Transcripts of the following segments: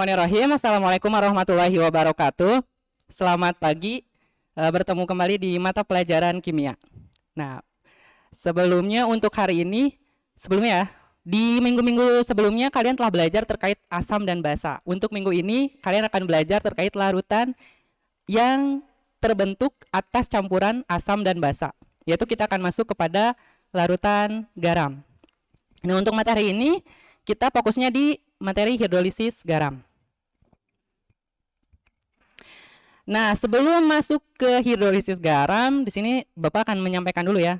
Bismillahirrahmanirrahim. Assalamualaikum warahmatullahi wabarakatuh. Selamat pagi, bertemu kembali di mata pelajaran kimia. Nah, sebelumnya untuk hari ini, sebelumnya ya, di minggu-minggu sebelumnya kalian telah belajar terkait asam dan basa. Untuk minggu ini, kalian akan belajar terkait larutan yang terbentuk atas campuran asam dan basa. Yaitu kita akan masuk kepada larutan garam. Nah, untuk materi ini, kita fokusnya di materi hidrolisis garam. Nah, sebelum masuk ke hidrolisis garam, di sini Bapak akan menyampaikan dulu ya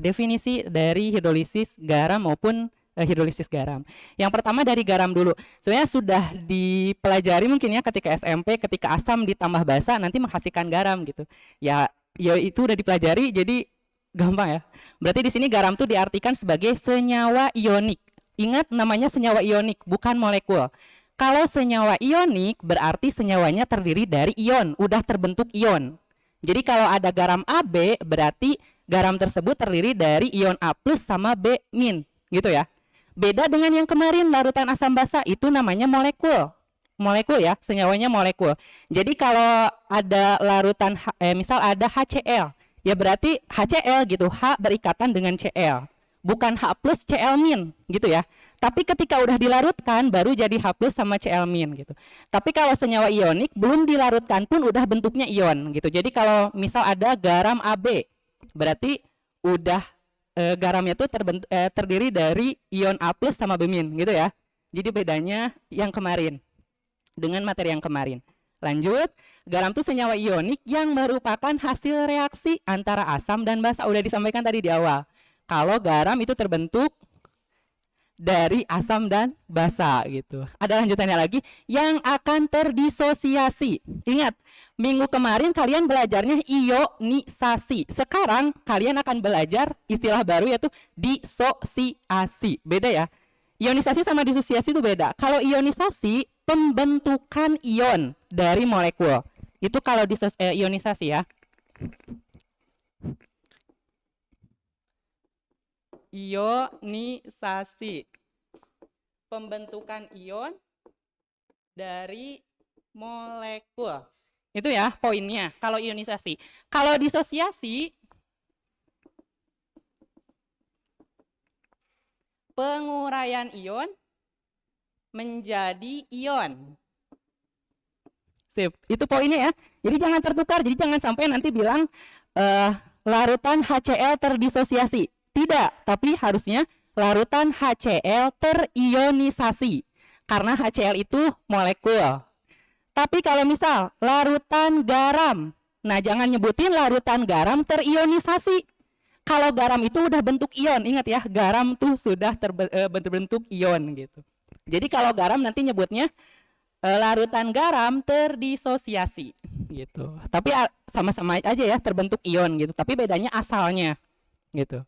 definisi dari hidrolisis garam maupun hidrolisis garam. Yang pertama dari garam dulu. Sebenarnya sudah dipelajari mungkin ya ketika SMP, ketika asam ditambah basa nanti menghasilkan garam gitu. Ya itu udah dipelajari, jadi gampang ya. Berarti di sini garam tuh diartikan sebagai senyawa ionik. Ingat namanya senyawa ionik, bukan molekul. Kalau senyawa ionik berarti senyawanya terdiri dari ion, udah terbentuk ion. Jadi kalau ada garam AB berarti garam tersebut terdiri dari ion A+ sama B-, gitu ya. Beda dengan yang kemarin larutan asam basa, itu namanya molekul. Molekul ya, senyawanya molekul. Jadi kalau ada larutan misal ada HCl, ya berarti HCl gitu, H berikatan dengan Cl. Bukan H+ Cl- gitu ya. Tapi ketika udah dilarutkan baru jadi H+ sama Cl- gitu. Tapi kalau senyawa ionik belum dilarutkan pun udah bentuknya ion gitu. Jadi kalau misal ada garam AB berarti udah garamnya itu terdiri dari ion A+ sama B- gitu ya. Jadi bedanya yang kemarin dengan materi yang kemarin. Lanjut, garam itu senyawa ionik yang merupakan hasil reaksi antara asam dan basa. Udah disampaikan tadi di awal. Kalau garam itu terbentuk dari asam dan basa gitu. Ada lanjutannya lagi yang akan terdisosiasi. Ingat, minggu kemarin kalian belajarnya ionisasi. Sekarang kalian akan belajar istilah baru yaitu disosiasi. Beda ya. Ionisasi sama disosiasi itu beda. Kalau ionisasi pembentukan ion dari molekul. Itu kalau ionisasi ya. Ionisasi, pembentukan ion dari molekul. Itu ya poinnya kalau ionisasi. Kalau disosiasi, penguraian ion menjadi ion. Sip, itu poinnya ya. Jadi jangan tertukar, jadi jangan sampai nanti bilang larutan HCl terdisosiasi. Tidak, tapi harusnya larutan HCl terionisasi. Karena HCl itu molekul. Tapi kalau misal larutan garam, nah jangan nyebutin larutan garam terionisasi. Kalau garam itu udah bentuk ion, ingat ya, garam tuh sudah berbentuk ion gitu. Jadi kalau garam nanti nyebutnya larutan garam terdisosiasi gitu. Tapi sama-sama aja ya terbentuk ion gitu, tapi bedanya asalnya gitu.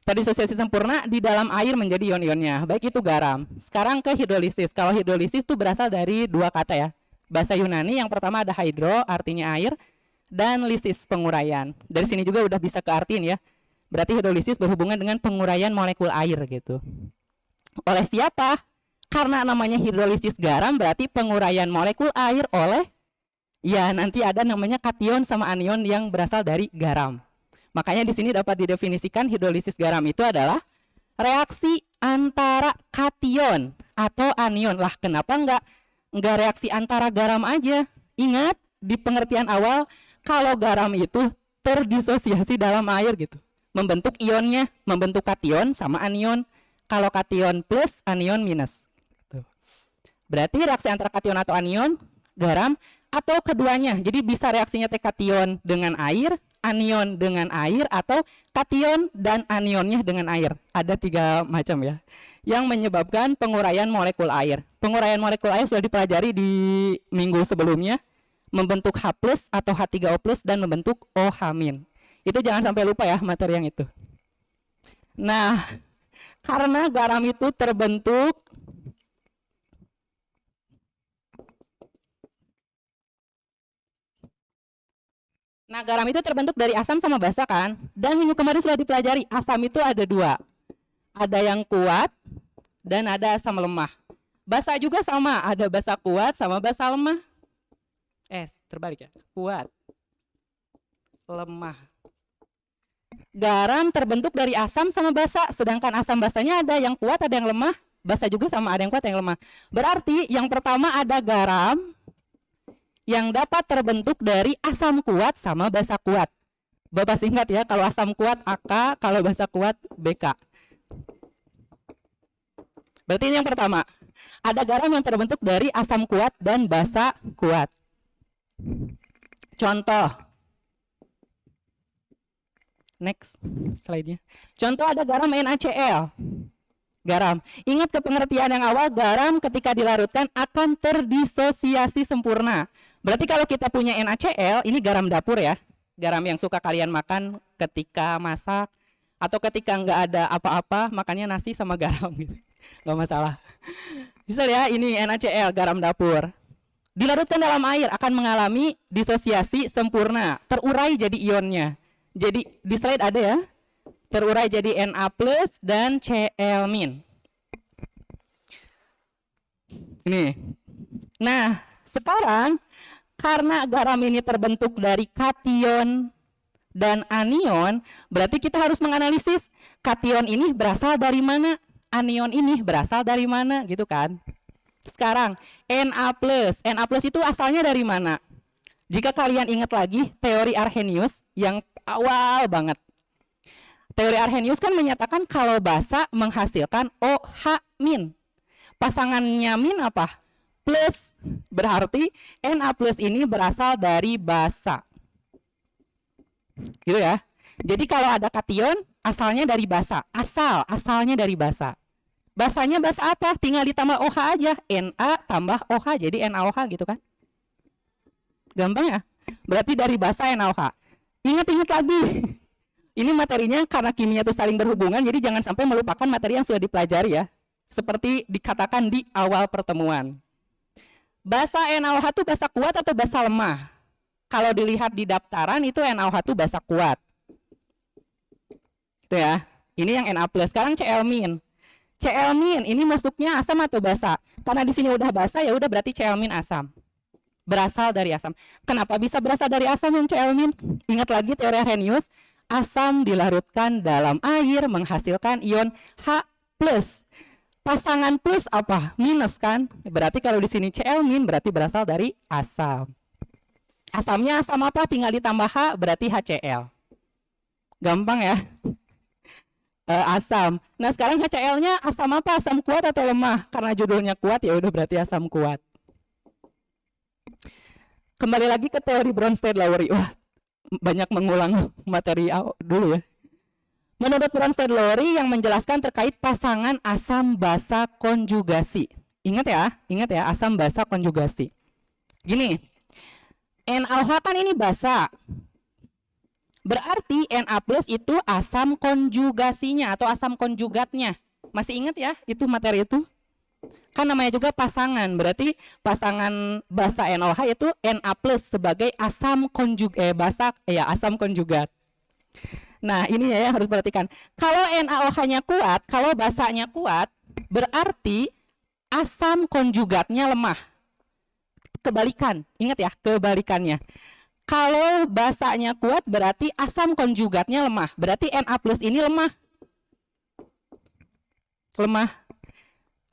Terdisosiasi sempurna di dalam air menjadi ion-ionnya, baik itu garam. Sekarang ke hidrolisis. Kalau hidrolisis itu berasal dari dua kata ya. Bahasa Yunani yang pertama ada hydro, artinya air, dan lisis, penguraian. Dari sini juga udah bisa ke artiin ya. Berarti hidrolisis berhubungan dengan penguraian molekul air gitu. Oleh siapa? Karena namanya hidrolisis garam berarti penguraian molekul air oleh ya nanti ada namanya kation sama anion yang berasal dari garam. Makanya di sini dapat didefinisikan hidrolisis garam itu adalah reaksi antara kation atau anion. Lah kenapa enggak reaksi antara garam aja? Ingat di pengertian awal kalau garam itu terdisosiasi dalam air gitu. Membentuk ionnya, membentuk kation sama anion. Kalau kation plus, anion minus. Berarti reaksi antara kation atau anion, garam, atau keduanya. Jadi bisa reaksinya kation dengan air, anion dengan air, atau kation dan anionnya dengan air. Ada 3 macam ya. Yang menyebabkan penguraian molekul air. Penguraian molekul air sudah dipelajari di minggu sebelumnya. Membentuk H+ atau H3O+ dan membentuk OH-. Itu jangan sampai lupa ya materi yang itu. Nah, karena garam itu terbentuk garam itu terbentuk dari asam sama basa kan? Dan minggu kemarin sudah dipelajari, asam itu ada 2. Ada yang kuat dan ada asam lemah. Basa juga sama, ada basa kuat sama basa lemah. Terbalik ya, kuat, lemah. Garam terbentuk dari asam sama basa, sedangkan asam basanya ada yang kuat, ada yang lemah. Basa juga sama, ada yang kuat, ada yang lemah. Berarti yang pertama ada garam yang dapat terbentuk dari asam kuat sama basa kuat. Bapak singkat ya, kalau asam kuat AK, kalau basa kuat BK. Berarti ini yang pertama. Ada garam yang terbentuk dari asam kuat dan basa kuat. Contoh. Next slide-nya. Contoh ada garam NaCl. Garam. Ingat ke pengertian yang awal, garam ketika dilarutkan akan terdisosiasi sempurna. Berarti kalau kita punya NaCl, ini garam dapur ya. Garam yang suka kalian makan ketika masak atau ketika nggak ada apa-apa, makannya nasi sama garam gitu. Nggak masalah. Bisa ya, ini NaCl, garam dapur. Dilarutkan dalam air akan mengalami disosiasi sempurna, terurai jadi ionnya. Jadi di slide ada ya, terurai jadi Na+ dan Cl-. Ini. Nah, sekarang karena garam ini terbentuk dari kation dan anion, berarti kita harus menganalisis kation ini berasal dari mana, anion ini berasal dari mana, gitu kan. Sekarang Na+, Na+ itu asalnya dari mana? Jika kalian ingat lagi teori Arrhenius yang awal banget. Teori Arrhenius kan menyatakan kalau basa menghasilkan OH-. Pasangannya min apa? Plus. Berarti Na+ ini berasal dari basa. Gitu ya. Jadi kalau ada kation, asalnya dari basa. Asalnya dari basa. Basanya basa apa? Tinggal ditambah OH aja. Na tambah OH, jadi NaOH gitu kan. Gampang ya? Berarti dari basa NaOH. Ingat-ingat lagi. Ini materinya karena kimia itu saling berhubungan, jadi jangan sampai melupakan materi yang sudah dipelajari ya. Seperti dikatakan di awal pertemuan. Basa NaOH itu basa kuat atau basa lemah? Kalau dilihat di daftaran itu NaOH itu basa kuat. Itu ya. Ini yang Na+. Sekarang Cl-. Cl- ini masuknya asam atau basa? Karena di sini udah basa ya udah berarti Cl- asam. Berasal dari asam. Kenapa bisa berasal dari asam yang Cl-? Ingat lagi teori Arrhenius, asam dilarutkan dalam air menghasilkan ion H+. Pasangan plus apa? Minus kan? Berarti kalau di sini Cl- berarti berasal dari asam. Asamnya asam apa? Tinggal ditambah H berarti HCl. Gampang ya? Asam. Nah sekarang HCl-nya asam apa? Asam kuat atau lemah? Karena judulnya kuat ya udah berarti asam kuat. Kembali lagi ke teori Bronsted-Lowry. Wah, banyak mengulang materi dulu ya. Menurut Bronsted-Lowry yang menjelaskan terkait pasangan asam basa konjugasi. Ingat ya asam basa konjugasi. Gini, NaOH kan ini basa. Berarti Na+ itu asam konjugasinya atau asam konjugatnya. Masih ingat ya itu materi itu? Kan namanya juga pasangan. Berarti pasangan basa NaOH itu Na+ sebagai asam asam konjugat. Nah, ini ya yang harus perhatikan. Kalau NaOH-nya kuat, kalau basanya kuat, berarti asam konjugatnya lemah. Kebalikan. Ingat ya, kebalikannya. Kalau basanya kuat berarti asam konjugatnya lemah. Berarti Na+ ini lemah. Lemah.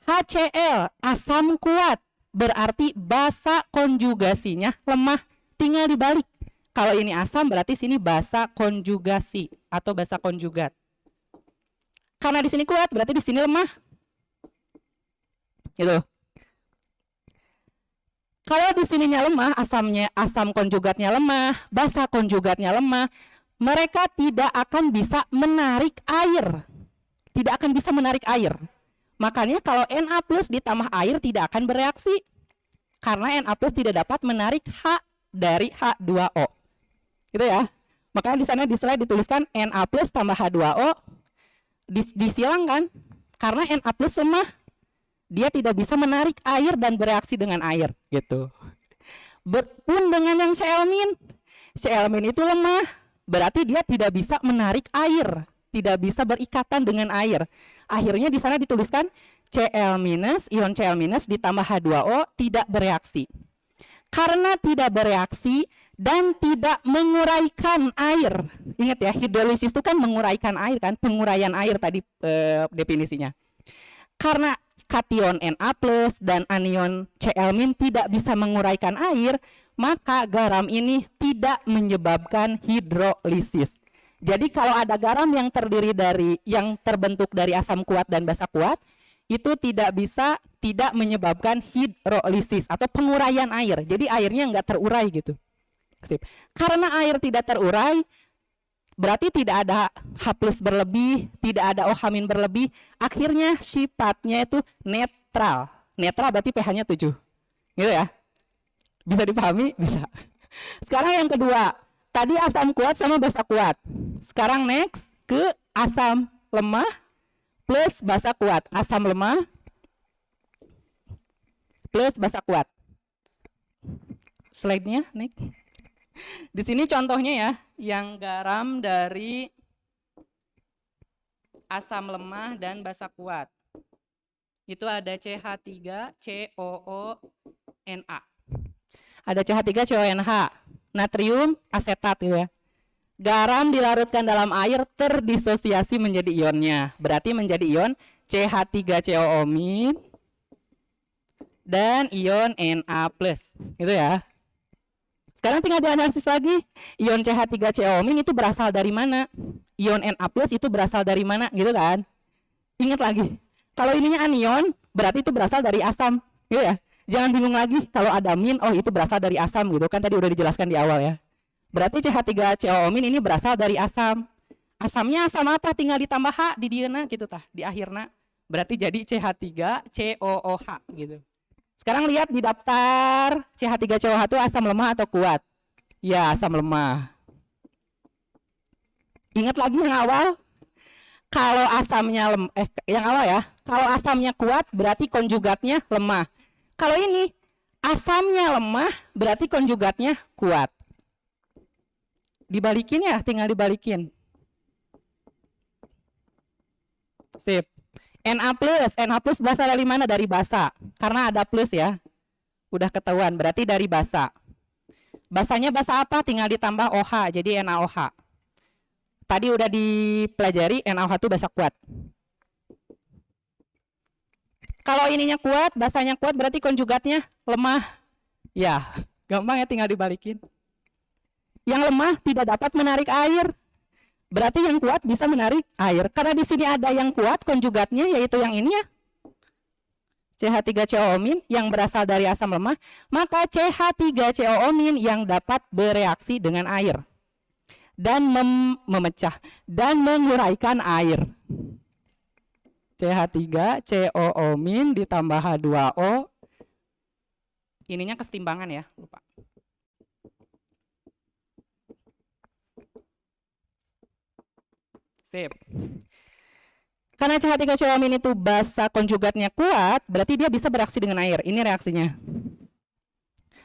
HCl asam kuat berarti basa konjugasinya lemah. Tinggal dibalik. Kalau ini asam berarti sini basa konjugasi atau basa konjugat. Karena di sini kuat berarti di sini lemah. Gitu. Kalau di sininya lemah, asam konjugatnya lemah, basa konjugatnya lemah, mereka tidak akan bisa menarik air. Tidak akan bisa menarik air. Makanya kalau Na+ ditambah air tidak akan bereaksi. Karena Na+ tidak dapat menarik H dari H2O. Gitu ya. Makanya di sana di slide dituliskan Na+ tambah H2O disilang kan? Karena Na+ lemah. Dia tidak bisa menarik air dan bereaksi dengan air gitu. Pun dengan yang Cl-. Cl- itu lemah, berarti dia tidak bisa menarik air. tidak bisa berikatan dengan air. Akhirnya di sana dituliskan Cl-, ion Cl- ditambah H2O tidak bereaksi. Karena tidak bereaksi dan tidak menguraikan air. Ingat ya, hidrolisis itu kan menguraikan air kan, penguraian air tadi definisinya. Karena kation Na+ dan anion Cl- tidak bisa menguraikan air, maka garam ini tidak menyebabkan hidrolisis. Jadi kalau ada garam yang terbentuk dari asam kuat dan basa kuat, itu tidak menyebabkan hidrolisis atau penguraian air. Jadi airnya nggak terurai gitu. Sip. Karena air tidak terurai, berarti tidak ada H+ berlebih, tidak ada OH- berlebih. Akhirnya sifatnya itu netral. Netral berarti pH-nya 7. Gitu ya. Bisa dipahami? Bisa. Sekarang yang kedua. Tadi asam kuat sama basa kuat. Sekarang next ke asam lemah plus basa kuat. Asam lemah plus basa kuat. Slide-nya, Nick. Di sini contohnya ya, yang garam dari asam lemah dan basa kuat. Itu ada CH3COONA. Ada CH3CONH, natrium asetat gitu ya. Garam dilarutkan dalam air terdisosiasi menjadi ionnya. Berarti menjadi ion CH3COO- dan ion Na+. Gitu ya. Sekarang tinggal dianalisis lagi. Ion CH3COO- itu berasal dari mana? Ion Na+ itu berasal dari mana? Gitu kan. Ingat lagi. Kalau ininya anion, berarti itu berasal dari asam. Gitu ya. Jangan bingung lagi kalau ada min, oh itu berasal dari asam gitu kan, tadi udah dijelaskan di awal ya. Berarti CH3COO- ini berasal dari asam. Asamnya asam apa? Tinggal ditambah H di dieuna gitu tah, di akhirna. Berarti jadi CH3COOH gitu. Sekarang lihat di daftar CH3COOH itu asam lemah atau kuat? Ya, asam lemah. Ingat lagi yang awal? Kalau asamnya yang awal ya. Kalau asamnya kuat berarti konjugatnya lemah. Kalau ini asamnya lemah berarti konjugatnya kuat. Dibalikin ya, tinggal dibalikin. Sip. Na+, Na+ berasal dari mana? Dari basa. Karena ada plus ya. Udah ketahuan, berarti dari basa. Basanya basa apa? Tinggal ditambah OH, jadi NaOH. Tadi udah dipelajari, NaOH itu basa kuat. Kalau ininya kuat, basanya kuat, berarti konjugatnya lemah. Ya, gampang ya, tinggal dibalikin. Yang lemah tidak dapat menarik air. Berarti yang kuat bisa menarik air. Karena di sini ada yang kuat, konjugatnya yaitu yang ini ya. CH3COO- yang berasal dari asam lemah, maka CH3COO- yang dapat bereaksi dengan air dan memecah dan menguraikan air. CH3COO- ditambah H2O. Ininya kesetimbangan ya, lupa. Sip. Karena CH3COO- itu basa konjugatnya kuat, berarti dia bisa bereaksi dengan air. Ini reaksinya.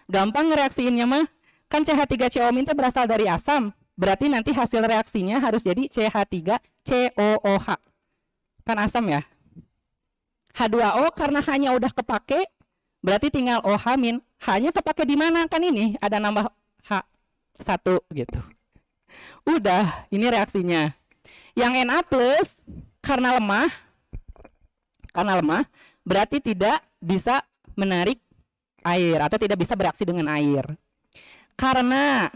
Gampang ngereaksiinnya mah. Kan CH3COO- itu berasal dari asam. Berarti nanti hasil reaksinya harus jadi CH3COOH. Kan asam ya. H2O karena hanya udah kepake, berarti tinggal OH-. H-nya kepake di mana? Kan ini ada nambah H1 gitu. Udah, ini reaksinya. Yang Na+ karena lemah, berarti tidak bisa menarik air atau tidak bisa bereaksi dengan air. Karena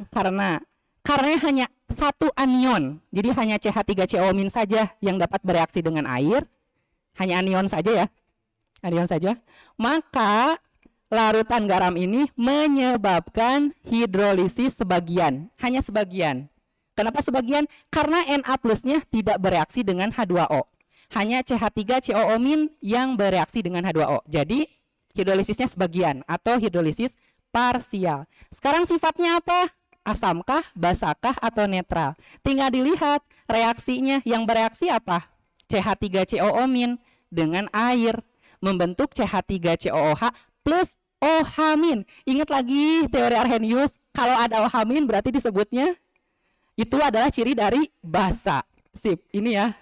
hanya satu anion, jadi hanya CH3COO- saja yang dapat bereaksi dengan air, hanya anion saja ya, anion saja. Maka larutan garam ini menyebabkan hidrolisis sebagian, hanya sebagian. Kenapa sebagian? Karena Na+-nya tidak bereaksi dengan H2O. Hanya CH3COO- yang bereaksi dengan H2O. Jadi hidrolisisnya sebagian atau hidrolisis parsial. Sekarang sifatnya apa? Asamkah, basakah, atau netral? Tinggal dilihat reaksinya. Yang bereaksi apa? CH3COO- dengan air membentuk CH3COOH plus OH-. Ingat lagi teori Arrhenius, kalau ada OH- berarti disebutnya itu adalah ciri dari basa. Sip, ini ya.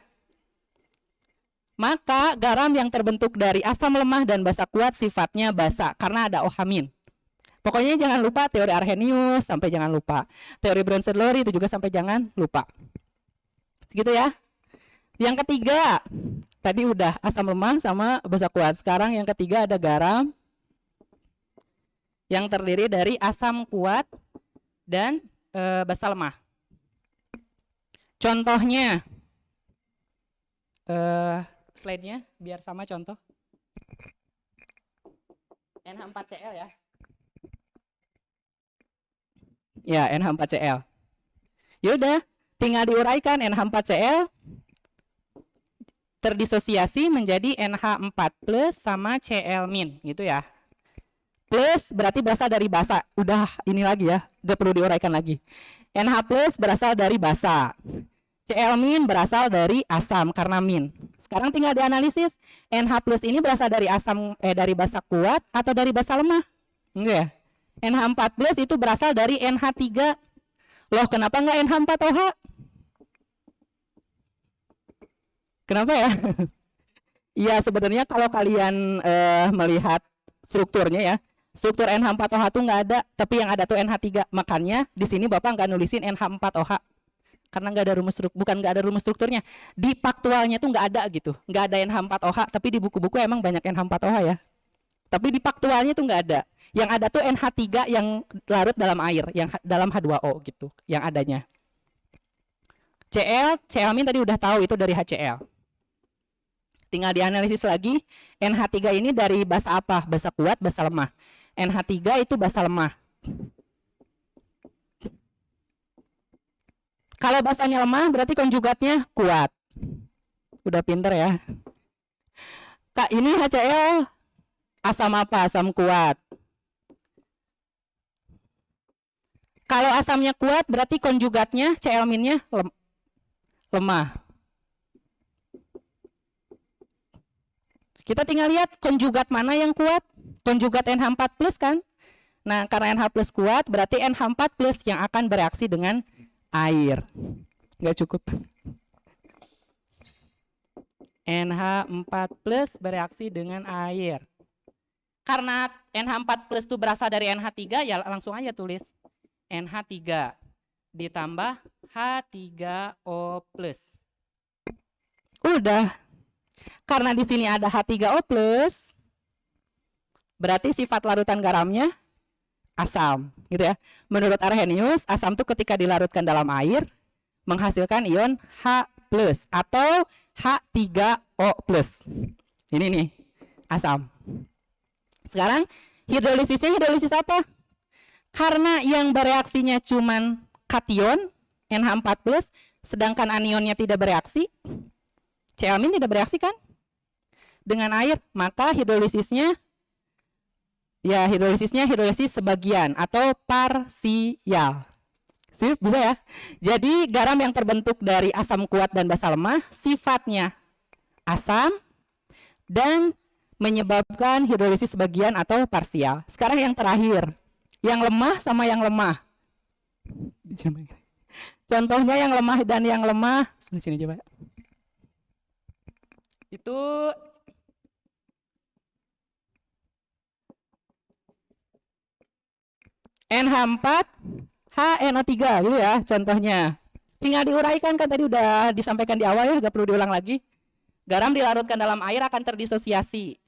Maka garam yang terbentuk dari asam lemah dan basa kuat sifatnya basa karena ada OH-. Pokoknya jangan lupa teori Arrhenius, sampai jangan lupa. Teori Brown-Sedlori itu juga sampai jangan lupa. Segitu ya. Yang ketiga, tadi udah asam lemah sama basa kuat. Sekarang yang ketiga ada garam yang terdiri dari asam kuat dan basa lemah. Contohnya, slide-nya biar sama contoh. NH4Cl ya. Ya, NH4Cl. Yaudah, tinggal diuraikan NH4Cl terdisosiasi menjadi NH4 plus sama Cl min gitu ya. Plus berarti berasal dari basa. Udah ini lagi ya, gak perlu diuraikan lagi. NH plus berasal dari basa. Cl min berasal dari asam karena min. Sekarang tinggal dianalisis NH plus ini berasal dari asam dari basa kuat atau dari basa lemah? Enggak ya? NH4 plus itu berasal dari NH3. Loh, kenapa enggak NH4OH? Kenapa ya? Iya, sebenarnya kalau kalian melihat strukturnya ya, struktur NH4OH tuh nggak ada, tapi yang ada tuh NH3. Makanya di sini Bapak nggak nulisin NH4OH. Karena nggak ada rumus bukan nggak ada rumus strukturnya, di faktualnya tuh nggak ada gitu, nggak ada NH4OH, tapi di buku-buku emang banyak NH4OH ya, tapi di faktualnya tuh nggak ada. Yang ada tuh NH3 yang larut dalam air, yang dalam H2O gitu, yang adanya. Cl min tadi udah tahu itu dari HCl. Tinggal dianalisis lagi, NH3 ini dari basa apa? Basa kuat, basa lemah. NH3 itu basa lemah. Kalau basanya lemah berarti konjugatnya kuat. Udah pinter ya. Kak, ini HCl asam apa? Asam kuat. Kalau asamnya kuat berarti konjugatnya Cl minnya lemah. Kita tinggal lihat konjugat mana yang kuat. Konjugat NH4 plus kan. Nah, karena NH plus kuat berarti NH4 plus yang akan bereaksi dengan air. Nggak cukup. NH4 plus bereaksi dengan air. Karena NH4 plus itu berasal dari NH3, ya langsung aja tulis NH3 ditambah H3O plus. Udah. Karena di sini ada H3O plus, berarti sifat larutan garamnya asam, gitu ya. Menurut Arrhenius, asam itu ketika dilarutkan dalam air menghasilkan ion H plus atau H3O plus. Ini nih, asam. Sekarang hidrolisisnya hidrolisis apa? Karena yang bereaksinya cuman kation NH4 plus, sedangkan anionnya tidak bereaksi, Cl min tidak bereaksi kan dengan air, maka hidrolisisnya ya hidrolisis sebagian atau parsial. Sip, bisa ya. Jadi garam yang terbentuk dari asam kuat dan basa lemah sifatnya asam dan menyebabkan hidrolisis sebagian atau parsial. Sekarang yang terakhir, yang lemah sama yang lemah. Contohnya yang lemah dan yang lemah, di sini coba. Itu NH4 HNO3 gitu ya contohnya. Tinggal diuraikan kan tadi udah disampaikan di awal ya, nggak perlu diulang lagi. Garam dilarutkan dalam air akan terdisosiasi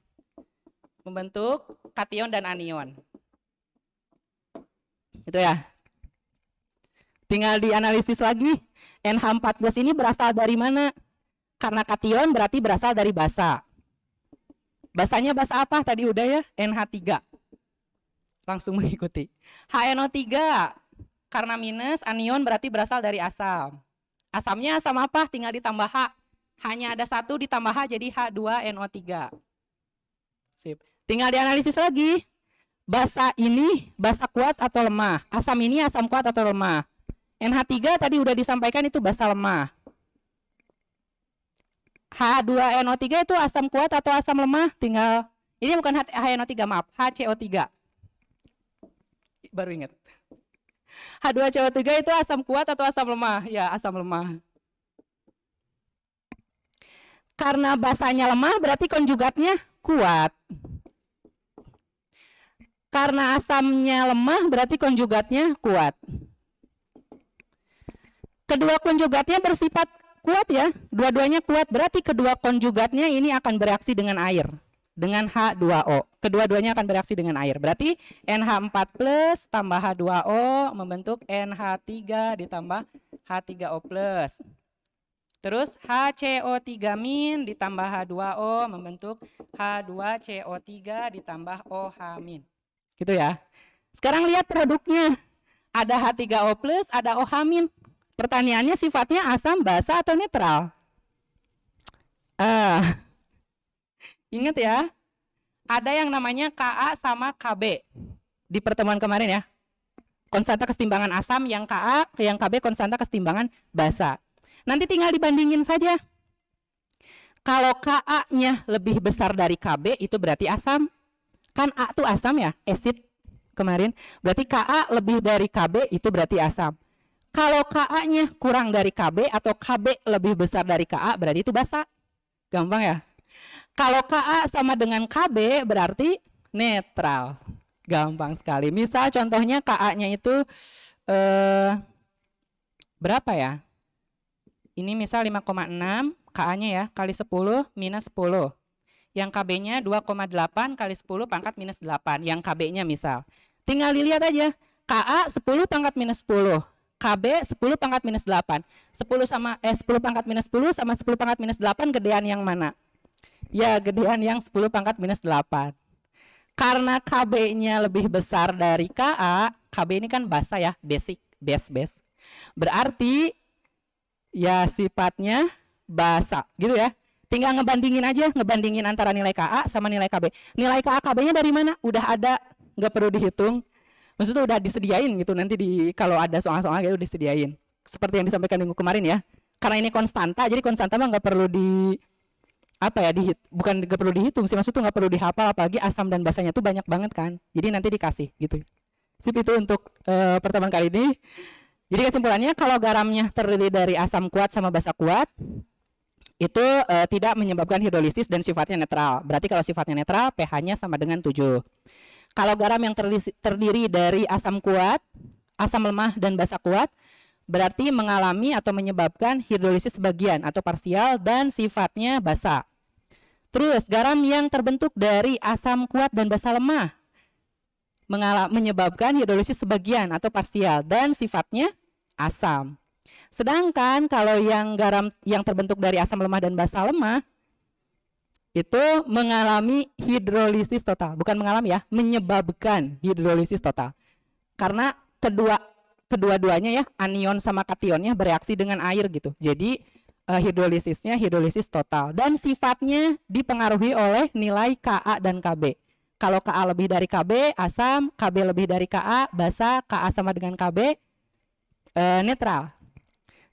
membentuk kation dan anion. Itu ya. Tinggal dianalisis lagi. NH4 plus ini berasal dari mana? Karena kation berarti berasal dari basa. Basanya basa apa? Tadi udah ya, NH3. Langsung mengikuti. HNO3 karena minus, anion berarti berasal dari asam. Asamnya asam apa? Tinggal ditambah H. Hanya ada satu ditambah H jadi H2NO3. Sip. Tinggal dianalisis lagi. Basa ini basa kuat atau lemah? Asam ini asam kuat atau lemah? NH3 tadi udah disampaikan itu basa lemah. H2NO3 itu asam kuat atau asam lemah? Tinggal, ini bukan HNO3, maaf, HCO3. Baru ingat. H2CO3 itu asam kuat atau asam lemah? Ya, asam lemah. Karena basanya lemah berarti konjugatnya kuat. Karena asamnya lemah berarti konjugatnya kuat. Kedua konjugatnya bersifat kuat ya, dua-duanya kuat, berarti kedua konjugatnya ini akan bereaksi dengan air, dengan H2O. Kedua-duanya akan bereaksi dengan air. Berarti NH4 plus tambah H2O membentuk NH3 ditambah H3O plus. Terus HCO3 min ditambah H2O membentuk H2CO3 ditambah OH min. Gitu ya. Sekarang lihat produknya. Ada H3O plus, ada OH min. Pertanyaannya sifatnya asam, basa, atau netral? Ingat ya, ada yang namanya Ka sama Kb di pertemuan kemarin ya. Konstanta kesetimbangan asam yang Ka, yang Kb konstanta kesetimbangan basa. Nanti tinggal dibandingin saja. Kalau Ka-nya lebih besar dari Kb itu berarti asam. Kan A itu asam ya, acid kemarin. Berarti Ka lebih dari Kb itu berarti asam. Kalau Ka-nya kurang dari Kb atau Kb lebih besar dari Ka berarti itu basa. Gampang ya? Kalau Ka sama dengan Kb berarti netral. Gampang sekali. Misal contohnya Ka-nya itu berapa ya? Ini misal 5,6, Ka-nya ya kali 10 minus 10. Yang Kb-nya 2,8 kali 10 pangkat minus 8. Yang Kb-nya misal. Tinggal dilihat aja. Ka 10 pangkat minus 10. Kb 10 pangkat minus 8. 10 pangkat minus 10 sama 10 pangkat minus 8 gedean yang mana? Ya, gedean yang 10 pangkat minus 8. Karena Kb-nya lebih besar dari Ka, Kb ini kan basa ya, basic, base. Berarti ya sifatnya basa, gitu ya. Tinggal ngebandingin aja, ngebandingin antara nilai Ka sama nilai Kb. Nilai Ka Kb-nya dari mana? Udah ada, nggak perlu dihitung. Maksudnya udah disediain gitu, nanti kalau ada soal-soal gitu disediain. Seperti yang disampaikan minggu kemarin ya. Karena ini konstanta, jadi konstanta mah nggak perlu bukan nggak perlu dihitung sih, maksudnya nggak perlu dihafal, apalagi asam dan basanya tuh banyak banget kan. Jadi nanti dikasih gitu. Sip, itu untuk pertemuan kali ini. Jadi kesimpulannya kalau garamnya terdiri dari asam kuat sama basa kuat, itu tidak menyebabkan hidrolisis dan sifatnya netral. Berarti kalau sifatnya netral, pH-nya sama dengan 7. Kalau garam yang terdiri dari asam kuat, asam lemah, dan basa kuat, berarti mengalami atau menyebabkan hidrolisis sebagian atau parsial dan sifatnya basa. Terus garam yang terbentuk dari asam kuat dan basa lemah menyebabkan hidrolisis sebagian atau parsial dan sifatnya asam. Sedangkan kalau yang garam yang terbentuk dari asam lemah dan basa lemah itu mengalami hidrolisis total, bukan mengalami ya, menyebabkan hidrolisis total. Karena kedua-duanya ya, anion sama kationnya bereaksi dengan air gitu. Jadi hidrolisisnya hidrolisis total dan sifatnya dipengaruhi oleh nilai Ka dan Kb. Kalau Ka lebih dari Kb asam, Kb lebih dari Ka basa, Ka sama dengan Kb netral.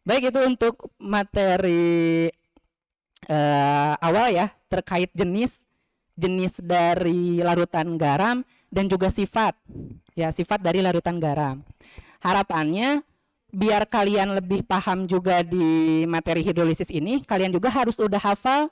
Baik, itu untuk materi awal ya, terkait jenis dari larutan garam dan juga sifat dari larutan garam. Harapannya biar kalian lebih paham juga di materi hidrolisis ini, kalian juga harus udah hafal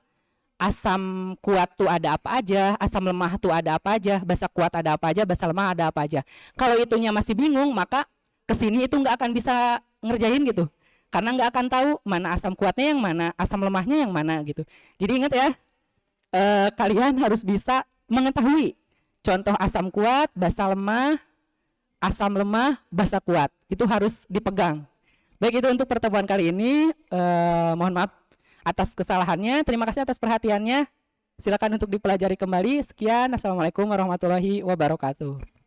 asam kuat tuh ada apa aja, asam lemah tuh ada apa aja, basa kuat ada apa aja, basa lemah ada apa aja. Kalau itunya masih bingung, maka kesini itu nggak akan bisa ngerjain gitu. Karena nggak akan tahu mana asam kuatnya yang mana, asam lemahnya yang mana gitu. Jadi ingat ya, kalian harus bisa mengetahui contoh asam kuat, basa lemah, asam lemah, basa kuat. Itu harus dipegang. Baik, itu untuk pertemuan kali ini. Mohon maaf atas kesalahannya. Terima kasih atas perhatiannya. Silakan untuk dipelajari kembali. Sekian. Assalamualaikum warahmatullahi wabarakatuh.